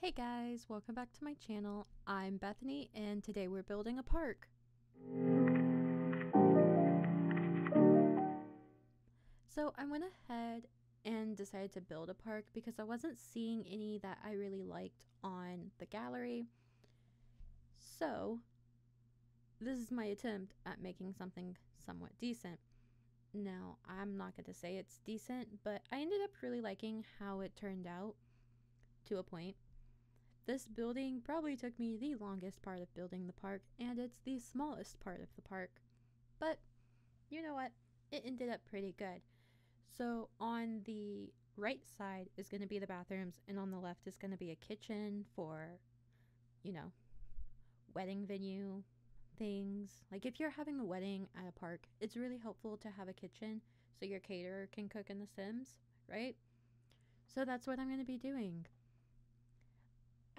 Hey guys, welcome back to my channel. I'm Bethany and today we're building a park. So I went ahead and decided to build a park because I wasn't seeing any that I really liked on the gallery. So this is my attempt at making something somewhat decent. Now, I'm not going to say it's decent, but I ended up really liking how it turned out to a point. This building probably took me the longest part of building the park, and it's the smallest part of the park. But you know what? It ended up pretty good. So on the right side is going to be the bathrooms, and on the left is going to be a kitchen for, you know, wedding venue things. Like if you're having a wedding at a park, it's really helpful to have a kitchen so your caterer can cook in the Sims, right? So that's what I'm going to be doing.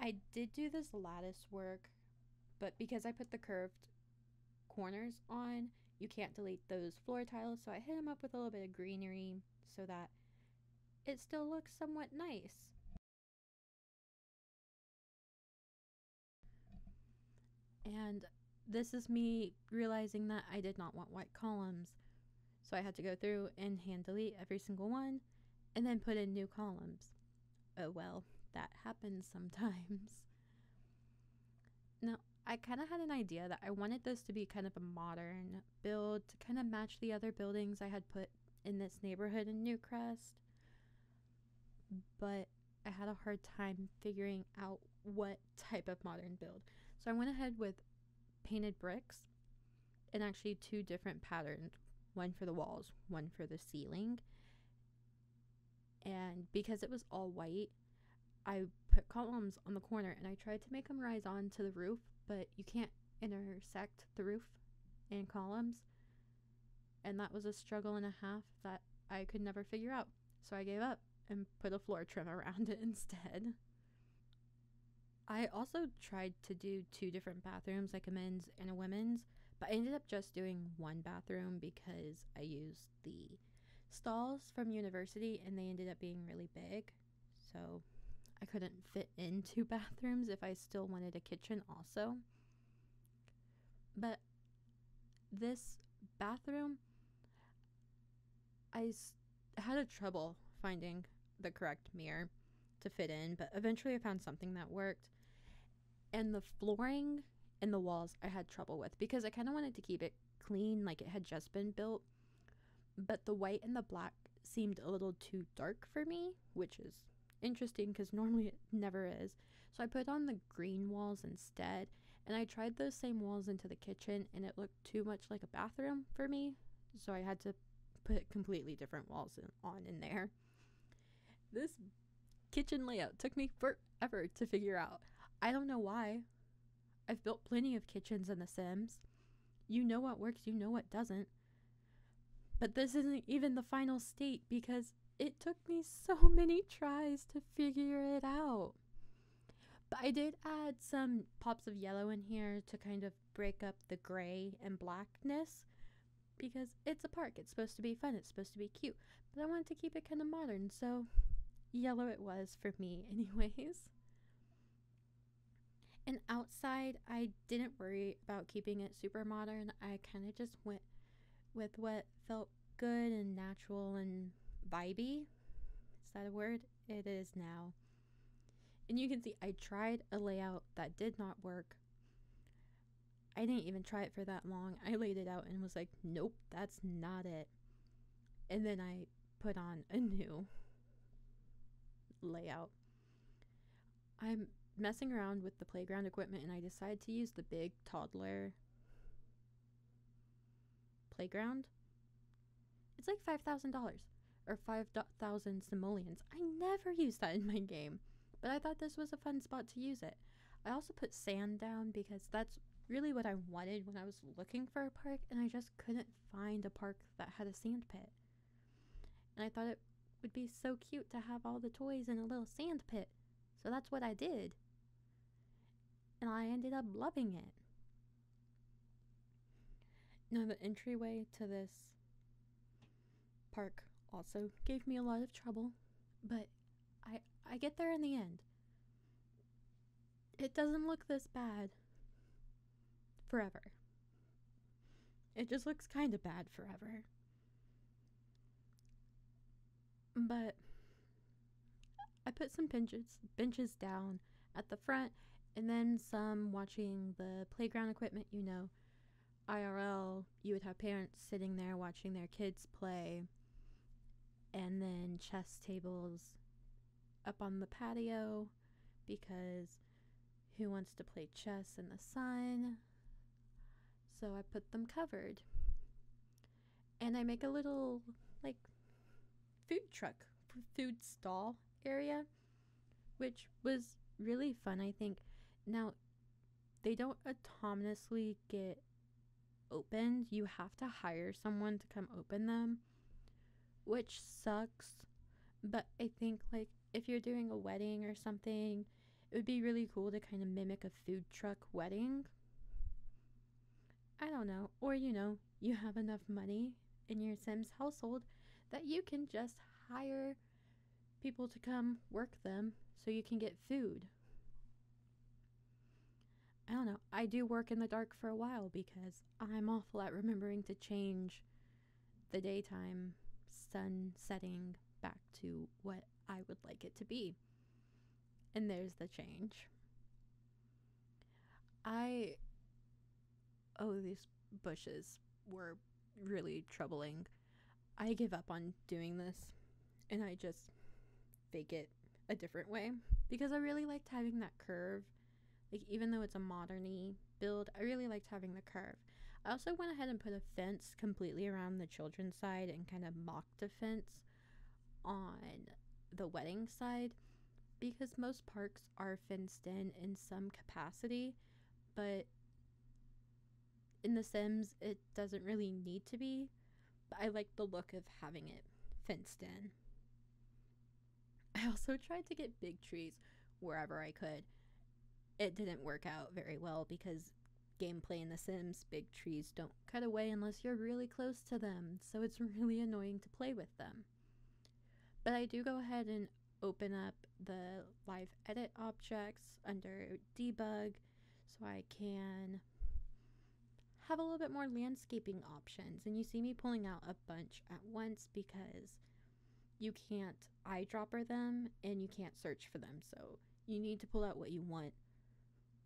I did do this lattice work, but because I put the curved corners on, you can't delete those floor tiles, so I hit them up with a little bit of greenery so that it still looks somewhat nice. And this is me realizing that I did not want white columns, so I had to go through and hand delete every single one and then put in new columns. Oh well, that happens sometimes. Now, I kind of had an idea that I wanted this to be kind of a modern build to kind of match the other buildings I had put in this neighborhood in Newcrest, but I had a hard time figuring out what type of modern build. So I went ahead with painted bricks and actually two different patterns, one for the walls, one for the ceiling. And because it was all white, I put columns on the corner and I tried to make them rise on to the roof, but you can't intersect the roof and columns. And that was a struggle and a half that I could never figure out. So I gave up and put a floor trim around it instead. I also tried to do two different bathrooms, like a men's and a women's, but I ended up just doing one bathroom because I used the stalls from university and they ended up being really big. So I couldn't fit in two bathrooms if I still wanted a kitchen also. But this bathroom, had a trouble finding the correct mirror to fit in, but eventually I found something that worked. And the flooring and the walls I had trouble with because I kind of wanted to keep it clean, like it had just been built. But the white and the black seemed a little too dark for me, which is interesting because normally it never is. So I put on the green walls instead, and I tried those same walls into the kitchen, and it looked too much like a bathroom for me. So I had to put completely different walls on in there. This kitchen layout took me forever to figure out. I don't know why. I've built plenty of kitchens in The Sims. You know what works, you know what doesn't. But this isn't even the final state because it took me so many tries to figure it out. But I did add some pops of yellow in here to kind of break up the gray and blackness because it's a park. It's supposed to be fun. It's supposed to be cute. But I wanted to keep it kind of modern, so yellow it was for me anyways. And outside, I didn't worry about keeping it super modern. I kind of just went with what felt good and natural and vibey. Is that a word? It is now. And you can see I tried a layout that did not work. I didn't even try it for that long. I laid it out and was like, nope, that's not it. And then I put on a new layout. I'm messing around with the playground equipment and I decided to use the big toddler playground. It's like $5,000 or 5,000 simoleons. I never use that in my game, but I thought this was a fun spot to use it. I also put sand down because that's really what I wanted when I was looking for a park, and I just couldn't find a park that had a sand pit. And I thought it would be so cute to have all the toys in a little sand pit, so that's what I did. And I ended up loving it. Now, the entryway to this park also gave me a lot of trouble, but I get there in the end. it doesn't look this bad forever. It just looks kind of bad forever. But I put some benches down at the front, and then some watching the playground equipment, IRL. You would have parents sitting there watching their kids play, and then chess tables up on the patio, because who wants to play chess in the sun? So I put them covered. And I make a little, like, food stall area, which was really fun, I think. Now, they don't autonomously get opened. You have to hire someone to come open them, which sucks. But I think, like, if you're doing a wedding or something, it would be really cool to kind of mimic a food truck wedding. I don't know. Or, you have enough money in your Sims household that you can just hire people to come work them so you can get food. I don't know. I do work in the dark for a while because I'm awful at remembering to change the daytime sun setting back to what I would like it to be. And there's the change. These bushes were really troubling. I give up on doing this and I just fake it a different way because I really liked having that curve. Like, even though it's a modern-y build, I really liked having the curve. I also went ahead and put a fence completely around the children's side and kind of mocked a fence on the wedding side because most parks are fenced in some capacity, but in The Sims, it doesn't really need to be. But I like the look of having it fenced in. I also tried to get big trees wherever I could. It didn't work out very well because gameplay in The Sims, big trees don't cut away unless you're really close to them, so it's really annoying to play with them. But I do go ahead and open up the live edit objects under debug so I can have a little bit more landscaping options. And you see me pulling out a bunch at once because you can't eyedropper them and you can't search for them, so you need to pull out what you want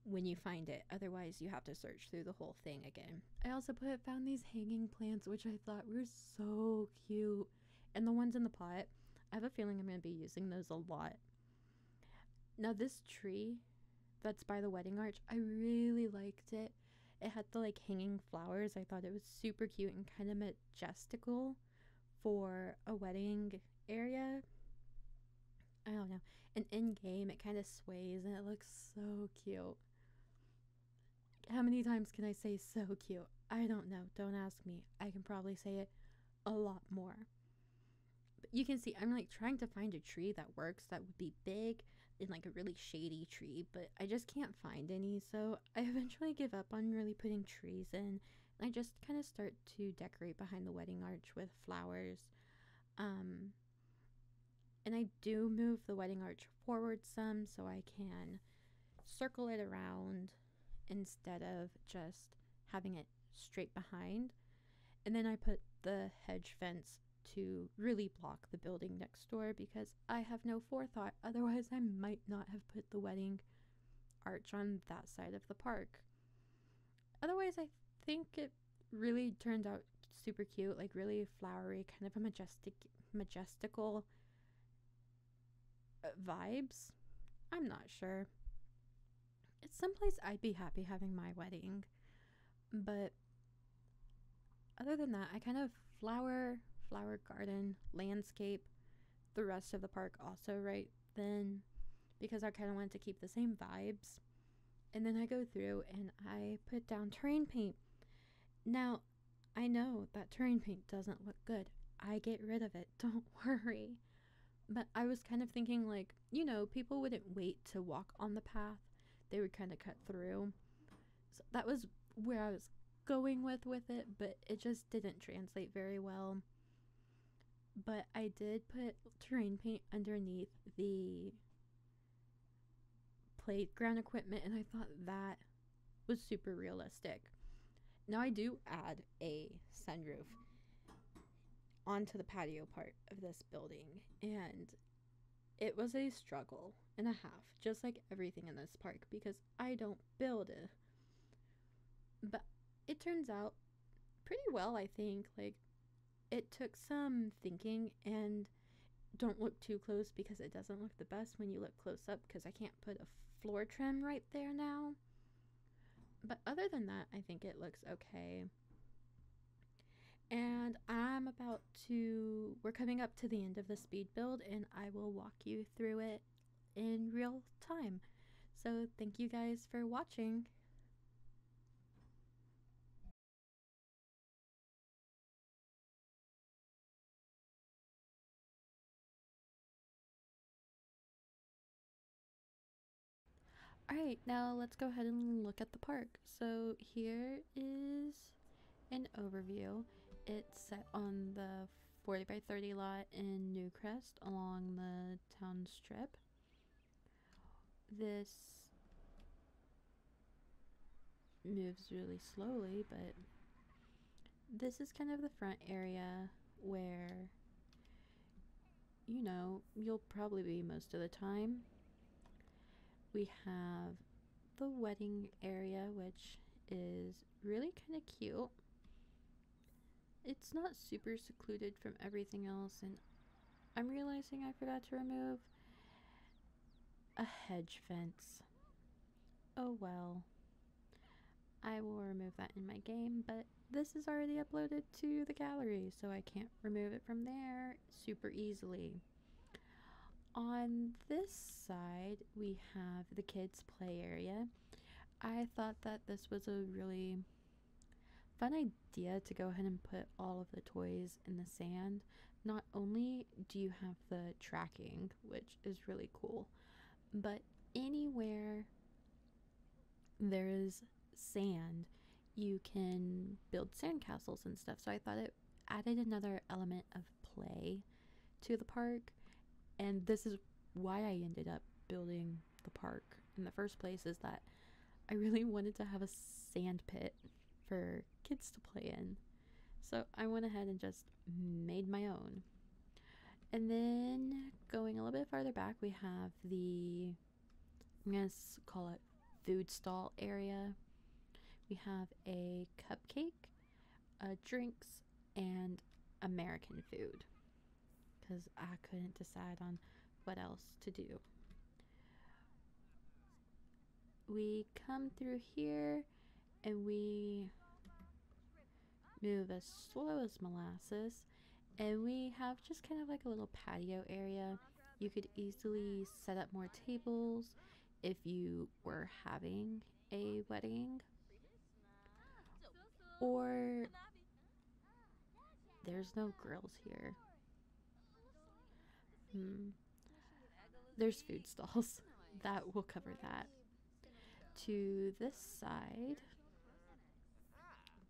when you find it. Otherwise, you have to search through the whole thing again. I also found these hanging plants, which I thought were so cute. And the ones in the pot, I have a feeling I'm going to be using those a lot. Now, this tree that's by the wedding arch, I really liked it. It had the, like, hanging flowers. I thought it was super cute and kind of majestical for a wedding area. I don't know. And in game, it kind of sways and it looks so cute. How many times can I say so cute? I don't know. Don't ask me. I can probably say it a lot more. But you can see I'm, like, trying to find a tree that works that would be big and, like, a really shady tree, but I just can't find any. So I eventually give up on really putting trees in. And I just kind of start to decorate behind the wedding arch with flowers. And I do move the wedding arch forward some so I can circle it around instead of just having it straight behind. And then I put the hedge fence to really block the building next door because I have no forethought. Otherwise, I might not have put the wedding arch on that side of the park. Otherwise, I think it really turned out super cute, like really flowery, kind of a majestical vibes. I'm not sure. It's someplace I'd be happy having my wedding. But other than that, I kind of flower garden, landscape the rest of the park also right then because I kind of wanted to keep the same vibes. And then I go through and I put down terrain paint. Now, I know that terrain paint doesn't look good. I get rid of it. Don't worry. But I was kind of thinking, like, people wouldn't wait to walk on the path. They would kind of cut through. So that was where I was going with it, but it just didn't translate very well. But I did put terrain paint underneath the playground equipment, and I thought that was super realistic. Now I do add a sunroof onto the patio part of this building, and it was a struggle and a half, just like everything in this park, because I don't build it. But it turns out pretty well, I think. Like, it took some thinking, and don't look too close because it doesn't look the best when you look close up, because I can't put a floor trim right there now. But other than that, I think it looks okay. And we're coming up to the end of the speed build, and I will walk you through it in real time. So thank you guys for watching. Alright, now let's go ahead and look at the park. So here is an overview. It's set on the 40 by 30 lot in Newcrest along the town strip. This moves really slowly, but this is kind of the front area where, you know, you'll probably be most of the time. We have the wedding area, which is really kind of cute. It's not super secluded from everything else, and I'm realizing I forgot to remove a hedge fence. Oh well. I will remove that in my game, but this is already uploaded to the gallery, so I can't remove it from there super easily. On this side, we have the kids' play area. I thought that this was a really fun idea to go ahead and put all of the toys in the sand. Not only do you have the tracking, which is really cool, but anywhere there is sand, you can build sandcastles and stuff. So I thought it added another element of play to the park, and this is why I ended up building the park in the first place, is that I really wanted to have a sand pit for kids to play in. So I went ahead and just made my own. And then going a little bit farther back, we have I'm going to call it food stall area. We have a cupcake, drinks, and American food, because I couldn't decide on what else to do. We come through here and we move as slow as molasses, and we have just kind of like a little patio area. You could easily set up more tables if you were having a wedding, or there's no grills here. There's food stalls. That will cover that. To this side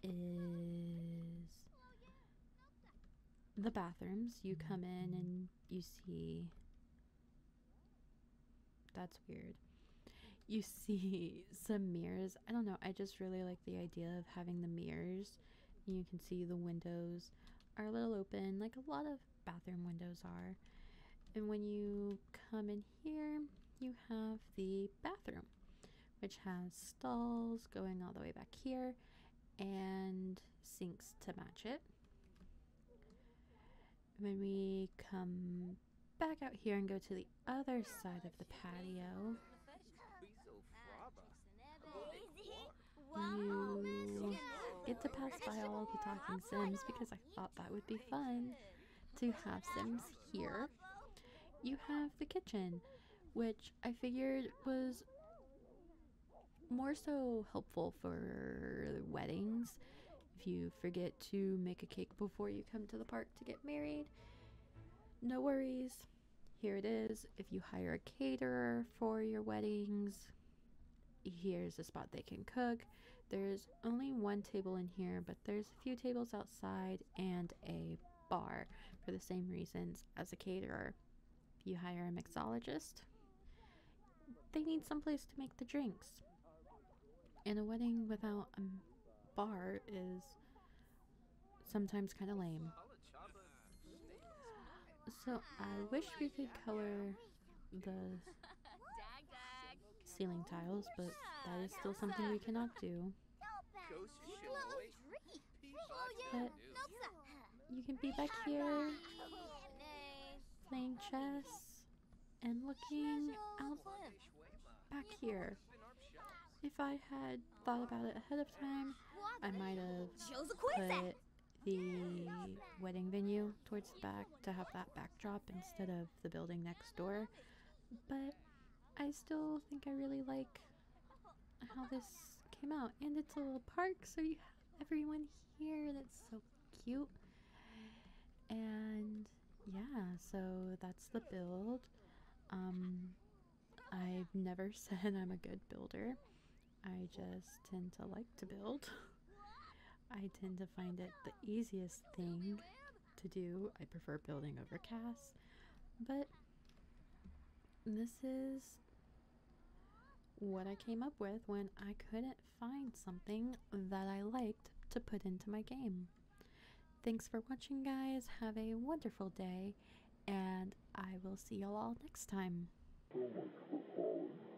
is the bathrooms. You come in and you see, that's weird, you see some mirrors. I don't know, I just really like the idea of having the mirrors. You can see the windows are a little open, like a lot of bathroom windows are. And when you come in here, you have the bathroom, which has stalls going all the way back here and sinks to match it. When we come back out here and go to the other side of the patio, you get to pass by all the talking Sims, because I thought that would be fun to have Sims here. You have the kitchen, which I figured was more so helpful for weddings. If you forget to make a cake before you come to the park to get married, no worries, here it is. If you hire a caterer for your weddings, here's a spot they can cook. There's only one table in here, but there's a few tables outside and a bar for the same reasons as a caterer. If you hire a mixologist, they need someplace to make the drinks. And a wedding without a bar is sometimes kind of lame. So I wish we could color the ceiling tiles, but that is still something we cannot do. But you can be back here playing chess and looking out back here. If I had thought about it ahead of time, I might have put the wedding venue towards the back to have that backdrop instead of the building next door. But I still think I really like how this came out. And it's a little park, so you have everyone here. That's so cute. And yeah, so that's the build. I've never said I'm a good builder. I just tend to like to build. I tend to find it the easiest thing to do. I prefer building over CAS. But this is what I came up with when I couldn't find something that I liked to put into my game. Thanks for watching, guys. Have a wonderful day, and I will see y'all all next time. So much for calling.